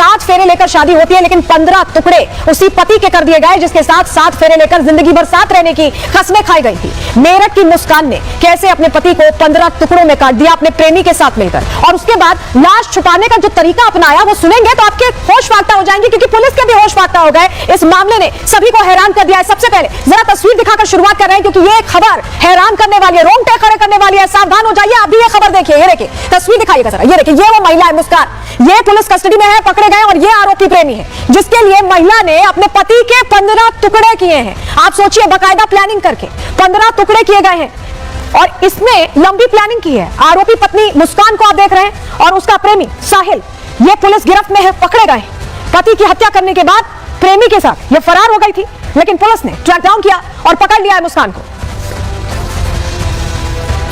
7 फेरे लेकर शादी होती है, लेकिन 15 टुकड़े उसी पति के कर दिए गए जिसके साथ 7 फेरे लेकर जिंदगी भर साथ रहने की कसमें खाई गई थी। मेरठ की मुस्कान ने कैसे अपने पति को 15 टुकड़ों में काट दिया अपने प्रेमी के साथ मिलकर, और उसके बाद लाश छुपाने का जो तरीका अपनाया वो सुनेंगे तो आपके होश फाख्ता हो जाएंगे, क्योंकि पुलिस के भी होश फाख्ता हो गए। इस मामले ने सभी को हैरान कर दिया है। सबसे पहले जरा तस्वीर दिखाकर शुरुआत कर रहे हैं, क्योंकि ये खबर हैरान करने वाली है, रोंगटे खड़े करने वाली है। सावधान हो जाइए, अभी ये खबर देखिए। ये देखिए तस्वीर दिखाइएगा जरा। ये देखिए, ये वो महिला है मुस्कान, ये पुलिस कस्टडी में है, पकड़े गए, और ये आरोपी प्रेमी है जिसके लिए महिला ने अपने पति के 15 टुकड़े किए हैं। आप सोचिए, बाकायदा प्लानिंग करके 15 टुकड़े किए गए हैं, और इसमें लंबी प्लानिंग की है। आरोपी पत्नी मुस्कान को आप देख रहे हैं, और उसका प्रेमी साहिल, ये पुलिस गिरफ्त में है, पकड़े गए। पति की हत्या करने के बाद प्रेमी के साथ ये फरार हो गई थी, लेकिन पुलिस ने ट्रैक डाउन किया और पकड़ लिया है मुस्कान को।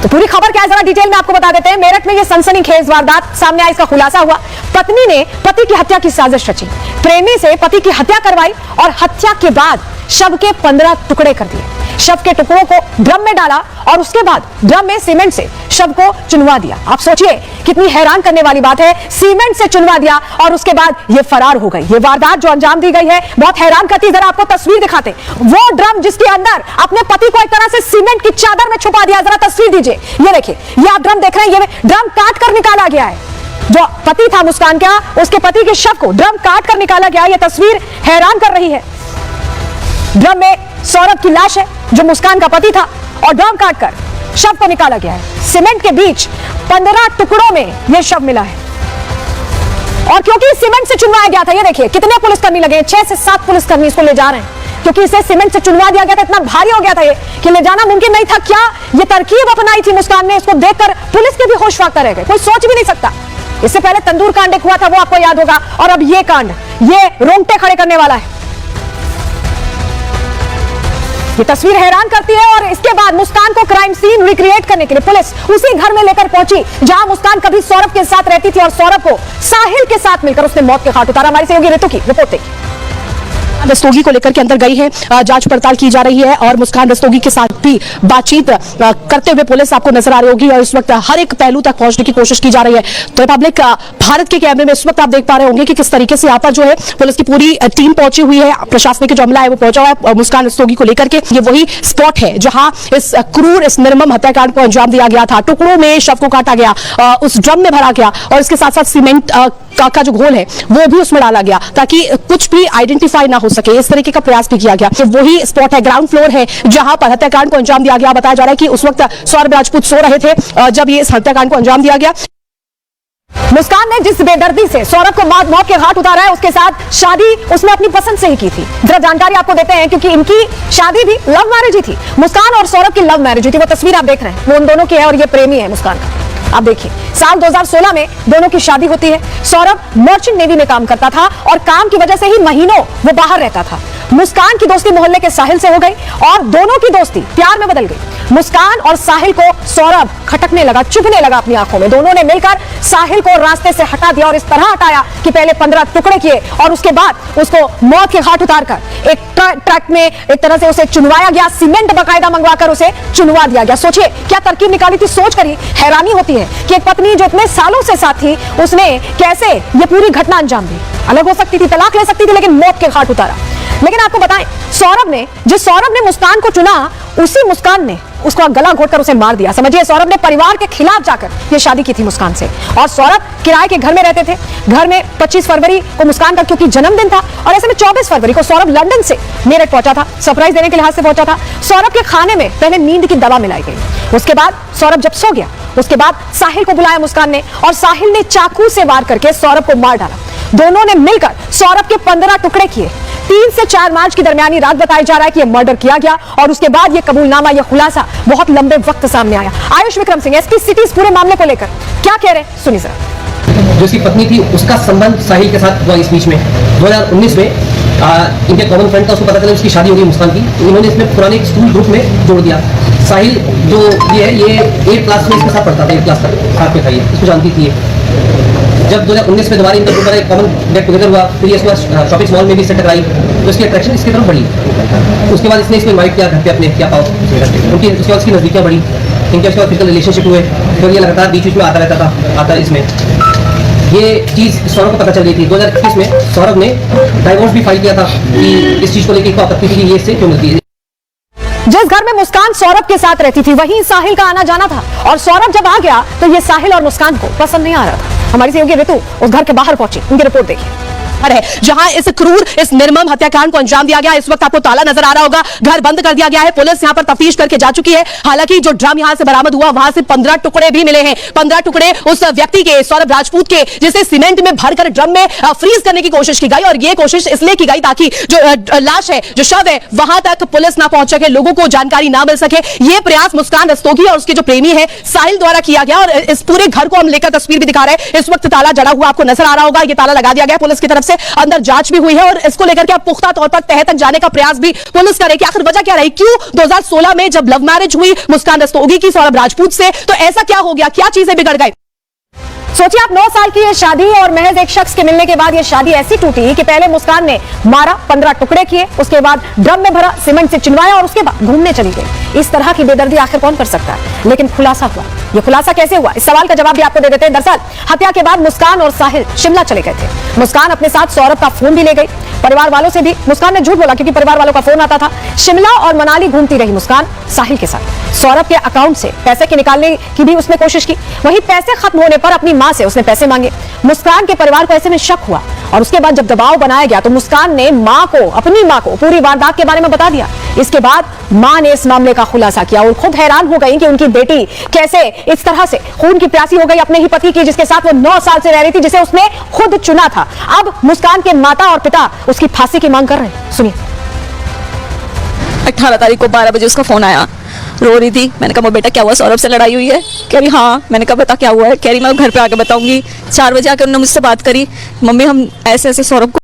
तो पूरी खबर क्या है जरा डिटेल में आपको बता देते हैं। मेरठ में ये सनसनीखेज वारदात सामने आई, इसका खुलासा हुआ। पत्नी ने पति की हत्या की साजिश रची, प्रेमी से पति की हत्या करवाई, और हत्या के बाद शव के 15 टुकड़े कर दिए। शव के टुकड़ों को ड्रम में डाला, और उसके बाद ड्रम में सीमेंट से शव को चुनवा दिया। आप सोचिए कितनी हैरान करने वाली बात है, सीमेंट से चुनवा दिया और उसके बाद ये फरार हो गई। ये वारदात जो अंजाम दी गई है बहुत हैरान करती है। जरा आपको तस्वीर दिखाते, वो ड्रम जिसके अंदर अपने पति को एक तरह से सीमेंट की चादर में छुपा दिया। जरा तस्वीर दीजिए, ये देखिए, ये आप ड्रम देख रहे हैं, ये ड्रम काट कर निकाला गया है। जो पति था मुस्कान का, उसके पति के शव को ड्रम काट कर निकाला गया। ये तस्वीर हैरान कर रही है। ड्रम में सौरभ की लाश है जो मुस्कान का पति था, और ड्रम काटकर शव को निकाला गया है। सीमेंट के बीच 15 टुकड़ों में यह शव मिला है, और क्योंकि सीमेंट से चुनवाया गया था, ये देखिए कितने पुलिसकर्मी लगे, 6 से 7 पुलिसकर्मी इसको ले जा रहे हैं, क्योंकि इसे सीमेंट से चुनवा दिया गया था। इतना भारी हो गया था ये कि ले जाना मुमकिन नहीं था। क्या ये तरकीब अपनाई थी मुस्कान ने, इसको देखकर पुलिस के भी होश फाख्ता रह गए, कोई सोच भी नहीं सकता। इससे पहले तंदूर कांड हुआ था, वो आपको याद होगा, और अब ये कांड, ये रोंगटे खड़े करने वाला है। ये तस्वीर हैरान करती है, और इसके बाद मुस्कान को क्राइम सीन रिक्रिएट करने के लिए पुलिस उसी घर में लेकर पहुंची जहां मुस्कान कभी सौरभ के साथ रहती थी, और सौरभ को साहिल के साथ मिलकर उसने मौत के घाट उतारा। हमारी सहयोगी ऋतु की रिपोर्ट देखिए। रस्तोगी को लेकर के अंदर गई है, जांच पड़ताल की जा रही है, और मुस्कान रस्तोगी के साथ भी बातचीत करते हुए पुलिस आपको नजर आ रही होगी, और इस वक्त हर एक पहलू तक पहुंचने की कोशिश की जा रही है। तो रिपब्लिक भारत के कैमरे में इस वक्त आप देख पा रहे होंगे कि किस तरीके से यहाँ पर जो है पुलिस की पूरी टीम पहुंची हुई है, प्रशासनिक जो अमला है वो पहुंचा हुआ है मुस्कान रस्तोगी को लेकर के। ये वही स्पॉट है जहां इस क्रूर, इस निर्मम हत्याकांड को अंजाम दिया गया था। टुकड़ों में शव को काटा गया, उस ड्रम में भरा गया, और इसके साथ साथ सीमेंट का जो घोल है वो भी उसमें डाला गया ताकि कुछ भी आइडेंटिफाई ना हो सके। इस तरीके का प्रयास भी किया गया। तो वही स्पॉट है, ग्राउंड फ्लोर है जहां पर हत्याकांड को अंजाम दिया गया। बताया जा रहा है कि उस वक्त सौरभ राजपूत सो रहे थे जब ये इस हत्याकांड को अंजाम दिया गया। मुस्कान ने जिस बेदर्दी से सौरभ को मौत के घाट उतारा है, उसके साथ शादी उसने अपनी पसंद से ही की थी। जरा जानकारी आपको देते हैं, क्योंकि इनकी शादी भी लव मैरिज ही थी। मुस्कान और सौरभ की लव मैरिज हुई थी। वो तस्वीर आप देख रहे हैं, वो उन दोनों की है, और ये प्रेमी है मुस्कान का। आप देखिए, साल 2016 में दोनों की शादी होती है। सौरभ मर्चेंट नेवी में काम करता था, और काम की वजह से ही महीनों वो बाहर रहता था। मुस्कान की दोस्ती मोहल्ले के साहिल से हो गई, और दोनों की दोस्ती प्यार में बदल गई। मुस्कान और साहिल को सौरभ खटकने लगा, चुभने लगा अपनी आंखों में। दोनों ने मिलकर साहिल को रास्ते से हटा दिया, और इस तरह हटाया कि पहले 15 टुकड़े किए, और उसके बाद उसको मौत के घाट उतारकर एक ट्रक में एक तरह से उसे चुनवाया गया। सीमेंट बकायदा मंगवाकर उसे चुनवा दिया गया। सोचिए क्या तरकीब निकाली थी, सोच कर ही हैरानी होती है कि एक पत्नी जो इतने सालों से साथ थी, उसने कैसे ये पूरी घटना अंजाम दी। अलग हो सकती थी, तलाक ले सकती थी, लेकिन मौत के घाट उतारा। लेकिन आपको बताएं, सौरभ ने मुस्कान को चुना, उसी मुस्कान ने उसको गला घोटकर उसे मार दिया। समझिए, सौरभ ने परिवार के खिलाफ जाकर ये शादी की थी मुस्कान से, और सौरभ किराए के घर में रहते थे। घर में 25 फरवरी को मुस्कान का क्योंकि जन्मदिन था, और ऐसे में 24 फरवरी को सौरभ लंदन से मेरठ पहुंचा था, सरप्राइज देने के लिहाज से पहुंचा था। सौरभ के खाने में पहले नींद की दवा मिलाई गई। उसके बाद सौरभ जब सो गया, उसके बाद साहिल को बुलाया मुस्कान ने, और साहिल ने चाकू से वार करके सौरभ को मार डाला। दोनों ने मिलकर सौरभ के 15 टुकड़े किए। 3 से 4 मार्च की दरमियानी रात बताया जा रहा है कि यह मर्डर किया गया, और उसके बाद यह कबूलनामा, यह खुलासा बहुत लंबे वक्त सामने आया। आयुष विक्रम सिंह, एसपी सिटी, इस पूरे मामले को लेकर क्या कह रहे हैं, सुनिए जरा। जो उसकी पत्नी थी, उसका संबंध साहिल के साथ हुआ इस बीच में 2019 में। इनके कॉमन फ्रेंड था, उसको पता चला उसकी शादी हो गई मुस्कान की, तो इन्होंने इसमें पुराने स्कूल ग्रुप में जोड़ दिया। साहिल जो ये है, ये 8th क्लास में इसके साथ पढ़ता था, 8th क्लास तक साथ में था, ये इसको जानती थी। जब 2019 में दोबारा इनका ग्रुप कॉमन गेट टुगेदर हुआ, फिर इसके बाद शॉपिंग मॉल में भी इससे टकराई, तो इसकी अट्रैक्शन इसकी तरफ बढ़ी। उसके बाद इसने इसको इन्वाइट किया घर पे अपने, क्या पाओ उनकी, उसके बाद इसकी नज़दीकियाँ बढ़ी, इनके उसके बाद फिजिकल रिलेशनशिप हुए, फिर ये लगातार बीच बीच में आता रहता था, आता इसमें ये चीज़ सौरभ को पता चल गई थी। 2021 में सौरभ ने डाइवोर्स भी फाइल किया था कि इस चीज़ को लेकर इनको आपत्ति थी कि ये इससे क्यों मिलती है। जिस घर में मुस्कान सौरभ के साथ रहती थी वहीं साहिल का आना जाना था, और सौरभ जब आ गया तो ये साहिल और मुस्कान को पसंद नहीं आ रहा था। हमारी सहयोगी ऋतु उस घर के बाहर पहुंची, उनकी रिपोर्ट देखिए। है जहां इस क्रूर, इस निर्मम हत्याकांड को अंजाम दिया गया। इस वक्त आपको ताला नजर आ रहा होगा, घर बंद कर दिया गया है। पुलिस यहां पर तफ्तीश करके जा चुकी है। हालांकि जो ड्रम यहां से बरामद हुआ वहां से 15 टुकड़े भी मिले हैं। 15 टुकड़े उस व्यक्ति के, सौरभ राजपूत के, जिसे सीमेंट में भरकर ड्रम में फ्रीज करने की कोशिश की गई, और यह कोशिश इसलिए की गई ताकि जो लाश है, जो शव है, वहां तक पुलिस ना पहुंच सके, लोगों को जानकारी ना मिल सके। यह प्रयास मुस्कान रस्तोगी और उसके जो प्रेमी है साहिल द्वारा किया गया। और इस पूरे घर को हम लेकर तस्वीर भी दिखा रहे हैं। इस वक्त ताला जड़ा हुआ आपको नजर आ रहा होगा। यह ताला लगा दिया गया पुलिस की तरफ से, अंदर जांच भी हुई है, और इसको लेकर के अब पुख्ता तौर पर तह तक जाने का प्रयास भी पुलिस करे कि आखिर वजह क्या रही, क्यों 2016 में जब लव मैरिज हुई मुस्कान रस्तोगी की सौरभ राजपूत से, तो ऐसा क्या हो गया, क्या चीजें बिगड़ गई। सोचिए आप, 9 साल की ये शादी और महज एक शख्स के मिलने के बाद ये शादी ऐसी टूटी कि पहले मुस्कान ने मारा, 15 टुकड़े किए, उसके बाद ड्रम में भरा, सीमेंट से चिनवाया और उसके बाद घूमने चली गई। इस तरह की बेदर्दी आखिर कौन कर सकता है। लेकिन खुलासा हुआ। ये खुलासा कैसे हुआ, इस सवाल का जवाब भी आपको दे देते हैं। दरअसल हत्या के बाद मुस्कान और साहिल शिमला चले गए थे। मुस्कान अपने साथ सौरभ का फोन भी ले गई। परिवार वालों से भी मुस्कान ने झूठ बोला क्योंकि परिवार वालों का फोन आता था। शिमला और मनाली घूमती रही मुस्कान साहिल के साथ। सौरभ के अकाउंट से पैसे की निकालने की भी उसने कोशिश की। वहीं पैसे खत्म होने पर अपनी मां से उसने पैसे मांगे। मुस्कान के परिवार को ऐसे में शक हुआ, और उसके बाद जब दबाव बनाया गया तो मुस्कान ने अपनी मां को पूरी वारदात के बारे में बता दिया। इसके बाद मां ने इस मामले का खुलासा किया और खुद हैरान हो गई कि उनकी बेटी कैसे इस तरह से खून की प्यासी हो गई अपने ही पति की, जिसके साथ वो 9 साल से रह रही थी, जिसे उसने खुद चुना था। अब मुस्कान के माता और पिता उसकी फांसी की मांग कर रहे हैं। सुनिए। 18 तारीख को 12 बजे उसका फोन आया, रो रही थी। मैंने कहा बेटा क्या हुआ, सौरभ से लड़ाई हुई है? कह रही हाँ। मैंने कहा बता क्या हुआ है? कह रही मैं घर पे आके बताऊंगी। 4 बजे आकर उन्होंने मुझसे बात करी, मम्मी हम ऐसे ऐसे सौरभ को